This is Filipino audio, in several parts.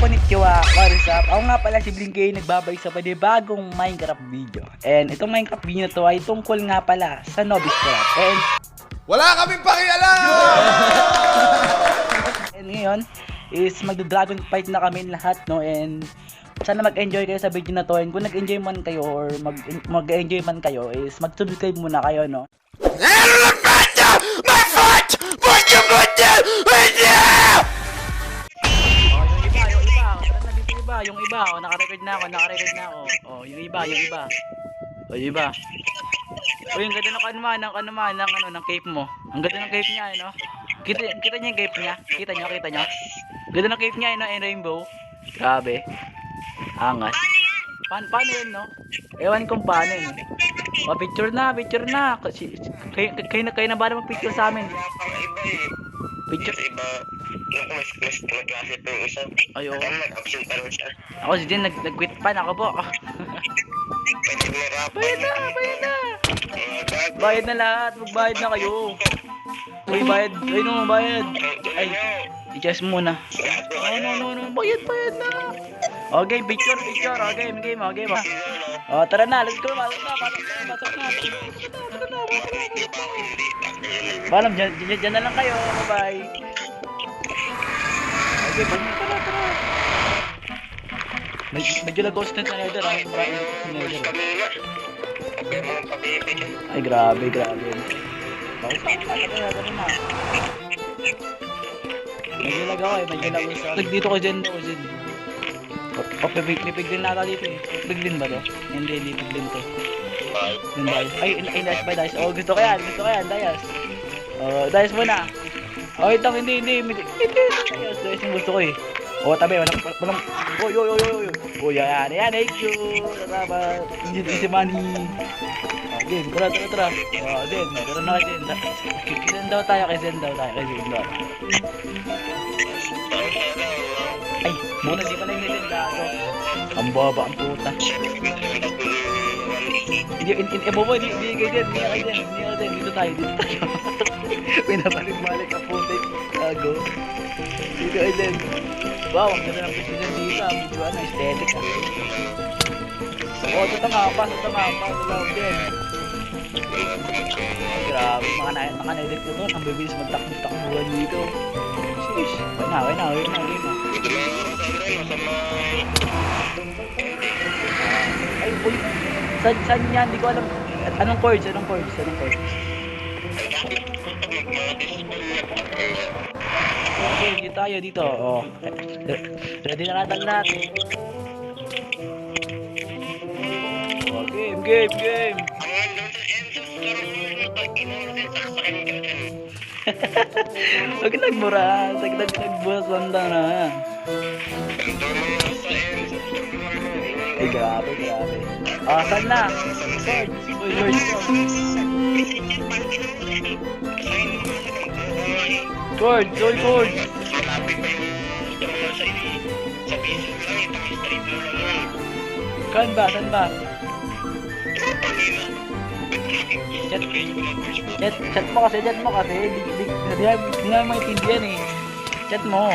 konnichiwa, what is up? Ako nga pala si Blinkay, nagbabalik sa panibagong Minecraft video. And itong Minecraft video na to ay tungkol nga pala sa Novice Craft. And wala kaming pakialam! And ngayon is magda-dragon fight na kami lahat, no? And sana mag-enjoy kayo sa video na to. And kung nag-enjoy man kayo or mag-enjoy man kayo is mag-subscribe muna kayo, no? My foot! Yung iba, naka-record na ako. Oh, yung iba. Oh, yung iba. Oh, yung ganda ng cape mo. Ang ganda ng cape niya, no? Kita niyo yung cape niya? Kita niyo? Ganda ng cape niya, no? And rainbow. Grabe. Angas. Paano yun, no? Ewan kung paano yun. Oh, picture na. Kayo na ba na mag-picture sa amin? Picture? Iba, mas klase po yung isa. Ayo. Nag-absent pa rin siya. Ako si Jen, nag-quit pa na ako po. Pwede mo rap. Bayad na. Bayad na lahat, magbayad na kayo. Uy, bayad. Ay, no, bayad. Ay, i-chess muna. No, bayad na. Okay, picture. Okay, game. Oh, tara na, let's go. Pasok na. Paano, dyan na lang kayo. Bye-bye. Okay, tara. Medyo nag-ghost na sa nether. Ay, grabe. Bakit na? Medyo lag dito ko Zen. Pipiglin na ata dito eh. Piglin ba to? Hindi piglin to. Yung Dias. Ay, Dias ba Dias? Oh, gusto ko yan, Dias. Oh, Dias muna. Oh, hindi. Dias yung gusto ko eh. Oh, tabi, walang. Oy. Oh, yan, thank you. Salamat. Easy money. Oh, game, tara. Oh, Zen, meron na Zen. Zen daw tayo. Ay, muna di pala yung Zen gago. Ang baba, ang puta. Hindi kayo Zen. Dito tayo. Pinabalik-balik ang puta. Gago. Dito kayo Zen. Wow, ang ganda ng position dito. Medyo aesthetic. Oh, ito nga pa. Love din. Grabe, mga na-edit ko to. Ang bibilis magtakbuhan dito. Sis, okay na. Ay, boy. Saan yan? Hindi ko alam. Anong chords? Okay, dito tayo dito. Oh. Ready na lahat. Oh, game. Huwag nagmura. Nagbukas landa na. Ay, grabe. Ah, saan na? Chords. Saan ba? Chat mo kasi. Hindi na maintindihan eh. Chat mo.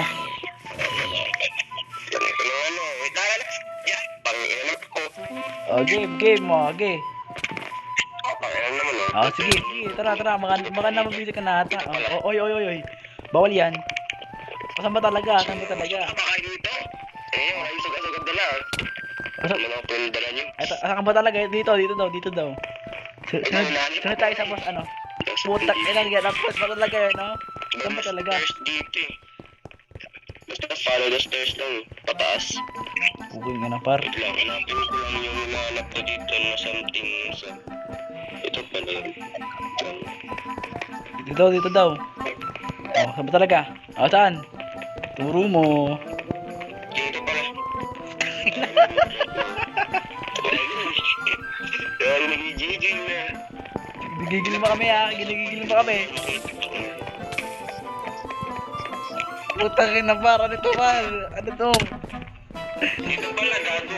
Oh, game mo. Okay. Oh, sige. Tara. Baka na mabili ka na ata. Oy. Bawal yan. Saan ba talaga? Saan ka ba talaga? Dito daw. Sunod tayo sa boss, putak, tapos ba talaga yun, no? Saan ba talaga? Basta follow the stairs lang, pataas. Bukay nga na, par. Hanapin ko lang yung hinahanap ko dito na something sa... Ito pala yun. Dito daw. Oh, saan ba talaga? Saan? Turo mo. Dito pala. Yan, nagigigil na. Gigigil pa kami. Putang ina, para nito, par. Ano to? Dito pala, gago.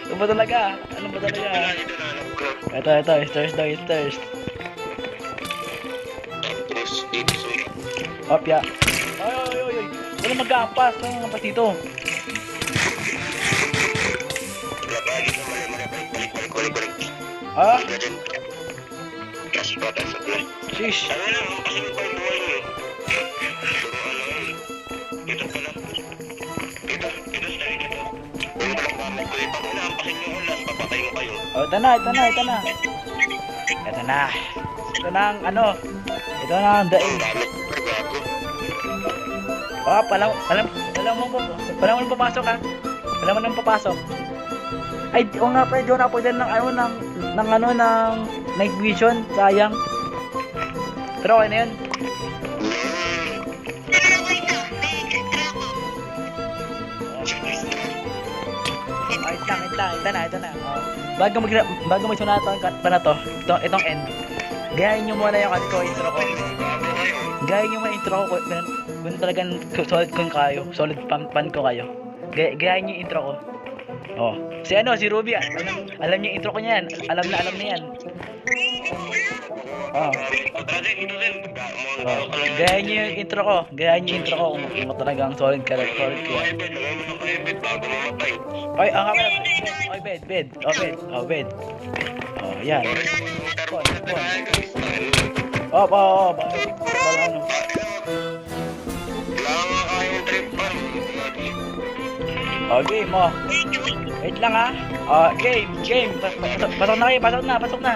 Ano ba talaga? Dito na hanap ko. Ito, stairs. Tapos, dito sa... Opya. Ay. Sino mag-aampas? Sino mag-aampas dito? Labagi sa mali. Balik. Ha? Diyan. Kasi pa tayo sa plan. Shish. Ano lang, kasi pa yung buhay mo. Puro ano yun. Ito pala. Ito style ito. Huwag mo lang gamit ko. Pag inaampasin nyo ulas, papatay mo kayo. Oh, ito na. Ito na ang ano. Ito na ang daig. Ang gamit ko, gago. Ah, pala mo papasok ha. Pala mo nang papasok. Ay, o nga pa, John, ako din ng night vision, sayang. Pero okay na yun. Ito na. Oh. Bago magsunatan pa na to, itong end. Gayahin nyo muna yung intro ko. Gayahin nyo muna yung intro ko kung talagang solid pan ko kayo. Gayahin nyo yung intro ko. Oh, si Ruby, alam niya yung intro ko niyan. Alam na yan. Oh. Gayahin niyo yung intro ko. Kung talagang solid ka. Oy, ang kamera. Oy, bed. Bed. Oh, yan. Oh. Ano? Oh, game mo. Wait lang ha. Oh, game. Pasok na kayo. Pasok na.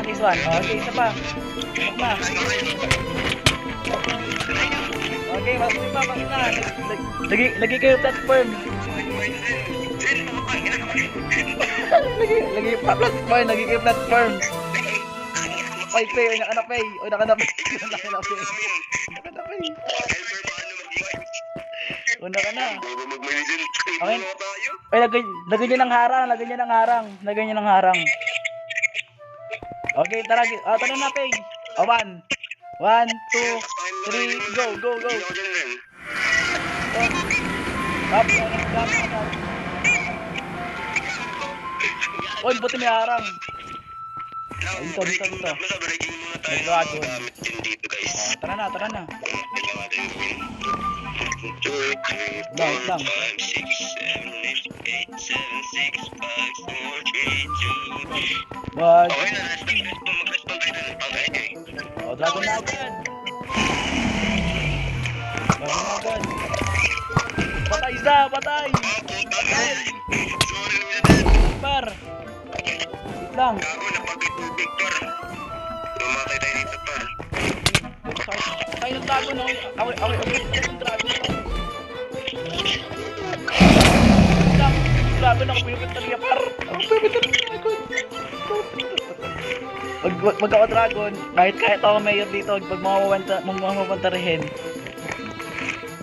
This one. Oh, okay, isa pa. Pasok na. Okay, pasok na. Lagi kayo platform. Lagi kayo platform. Oy, Pay, nakanapay. Una ka na. Okay. Ay, lagay niyo ng harang. Okay, tara na, Pay. Oh, 1, 2, 3, go. Up. Oy, buti may harang. Dito. Nag-dragon. Tara na. Lang. 5, 6, 7, 8, 7, 6, 5, 4, 3, 2. One. Okay na, mag-respond tayo na. Oh, dragon na agad. Patay. Par. Wait lang. Gago, napag-tubig, par. Lumatay tayo dito, par. Tayo ng dragon, no? Away ng dragon. Dragon ako, pinupunta par. Pag ako dragon, kahit ako mayor dito, pag mamamantarihin.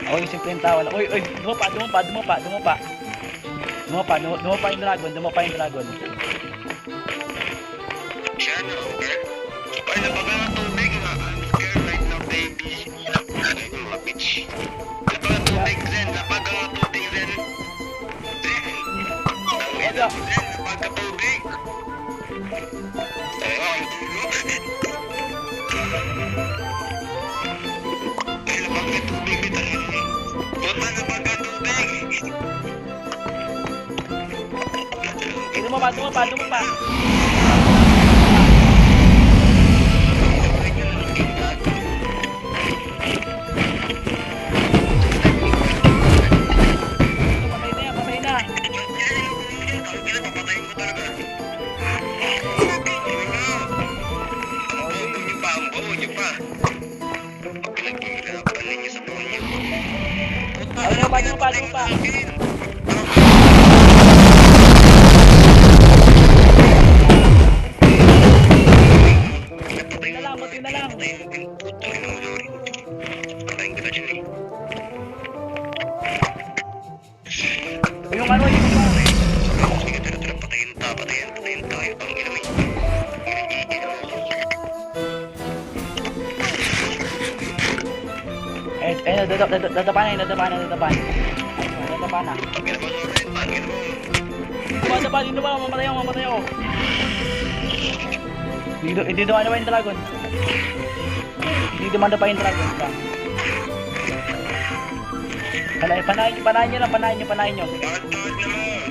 Ako yung simpleng tao. Uy, dumapa yung dragon. Siya na, okay? Ay, napagang tubig na. I'm scared right now, baby. Ay, mga bitch. Napagang tubig, Zen. Napagkatubig. Ay, ang tulog. Ay, napagkatubig, bitahin. Punta napagkatubig. Dumapa. Patay na. Dumapa. Buti na lang. Yung ano yung iba. Sige, tara, patayin tayo. Ang inamay. Dadapan na. Dito ba? Mamatay ako. Hindi dumanda pa yung dragon. Lang. Panahin nyo lang, panahin nyo. Bakit naman?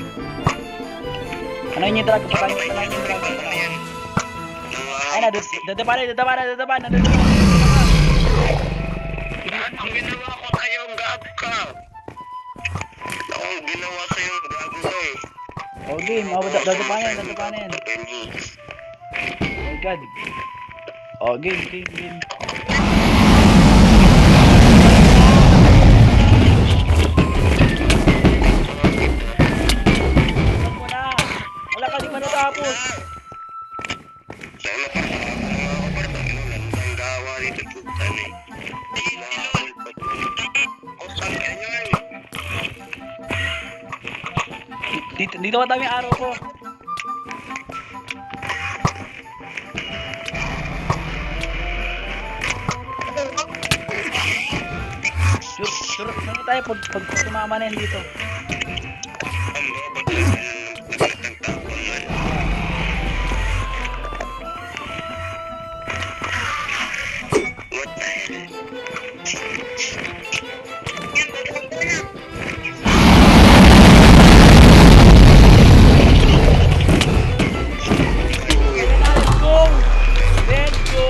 Panahin nyo yung dragon, panahin nyo yung dragon. Ano yan? Ay na, dadaba na. Ang ginawa ko kayo, gag ka. Ako ang ginawa sa'yo, gago ka eh. Oh, game. Oh, dadaba na yan. Oh my god. Oh, game. Wala ka di pa natapos. Sana pa sa mga kapartang inulan, ang gawa dito tutan eh. Nakakul pa ito. O saan ka nyo eh? Dito madami araw ko. Sure tayo pag tumama na yan dito. Ang robot na nagtagtapon man. What the hell? Let's go.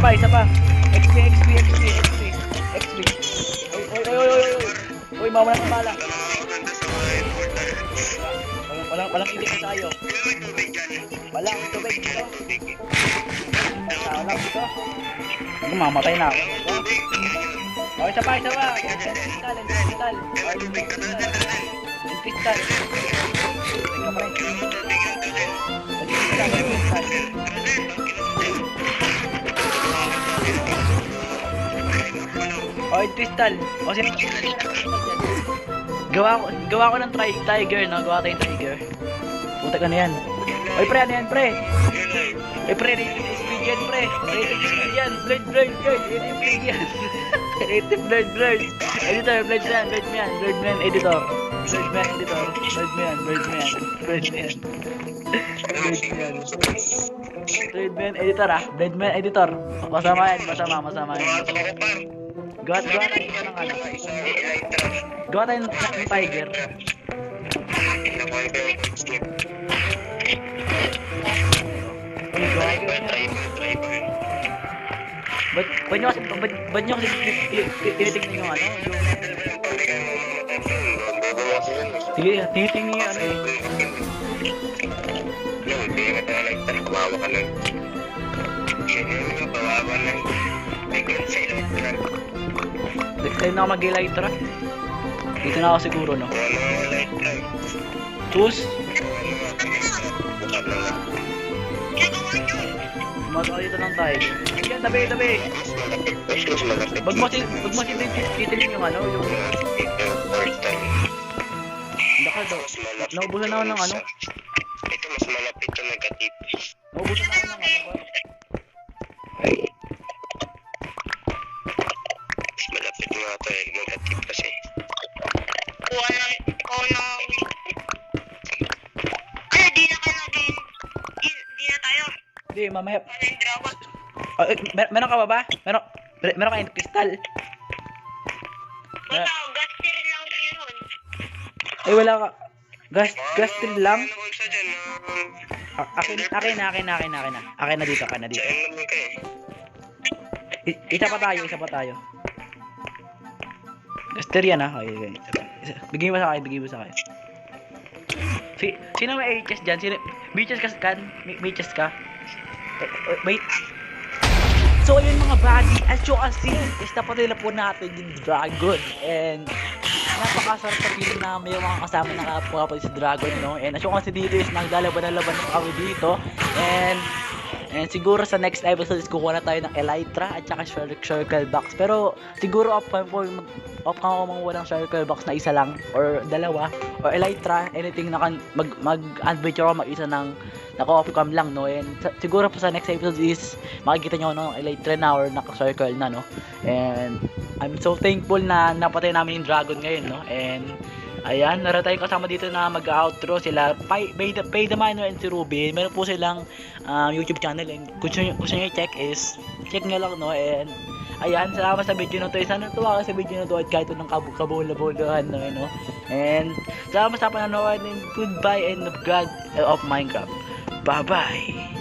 Okay, isa pa. XP. Oy, mawala ng bala. Ganda sa mga important. Walang idik na tayo. May tubig dyan. Walang tubig dito. Tubig. Wala dito. Mamatay na ako. Tubig. Okay, isa pa. Kristal. Tubig ka na dyan. Kristal. Teka pa rin. Tubig yung dyan. Kristal. Oh, kristal. O, sino? Gawa ko ng tiger, no? Gawa tayong tiger. Puta ka na yan. Oy, pre, ano yan, pre? Pre, rated speed yan, pre. Rated speed yan. Blade. Rated speed yan. Rated blade. Editor, blade mo yan. Editor. Blade mo yan, editor, ah. Blade mo yan, editor. Masama yan. Gawa tayo ng ano. Gawa tayo ng tiger. Ba't nyo kasi tinitignan yung ano? Tinitignan yung ano eh. Hindi ka talaga kawawa ka lang. Hindi ka kawawa lang. May konselo ka. Tayo na ako mag-elytra. Dito na ako siguro, no? Wala nga light lang. Tus! Bukad lang lang. Tumato ka dito ng tayo. Yan, tabi! Mas malapit. Wag mo titignan yung ano, yung... Baka daw. Naubusan ako ng ano? Ito mas malapit to negative. Naubusan ako ng ano? Mas malapit nga to eh, negative kasi. Ikaw na. Kaya di na tayo. Hindi, mamaya. Ano yung dragon? Meron ka ba? Meron kayong kristal? Wala, gaster lang yun. Ay, wala ka. Gas tree lang? Ano kung sa dyan? Akin na dito. Sa naman ka eh. Isa pa tayo. Gaster yan, ha? Okay. Bigay mo sa kayo. Sino may HS dyan? May HS ka? May HS ka? Wait. So ayun mga buddy, as you can see, is napatila po natin yung dragon. And napakasarap sa feeling na may mga kasama na kapapalito si dragon, no? And as you can see dito is naglalaban na kami dito. And siguro sa next episode is kukuha na tayo ng elytra at saka circle box. Pero siguro off cam ako manguha ng circle box na isa lang or dalawa. Or elytra, anything na mag-adventure ako mag-isa ng naka-off cam lang, no? And siguro pa sa next episode is makikita nyo ng elytra na or naka-circle na, no? And I'm so thankful na napatay namin yung dragon ngayon, no? And Ayan, meron tayong kasama dito na mag-outro sila, Pay the Miner and si Ruby. Meron po silang YouTube channel, and kung gusto nyo i-check is, check nyo lang, no? And ayan, salamat sa video na to. Sana natuwa ka sa video na to at kahit anong kabula-bulahan, no? And salamat sa panonood, and goodbye and God of Minecraft. Bye-bye!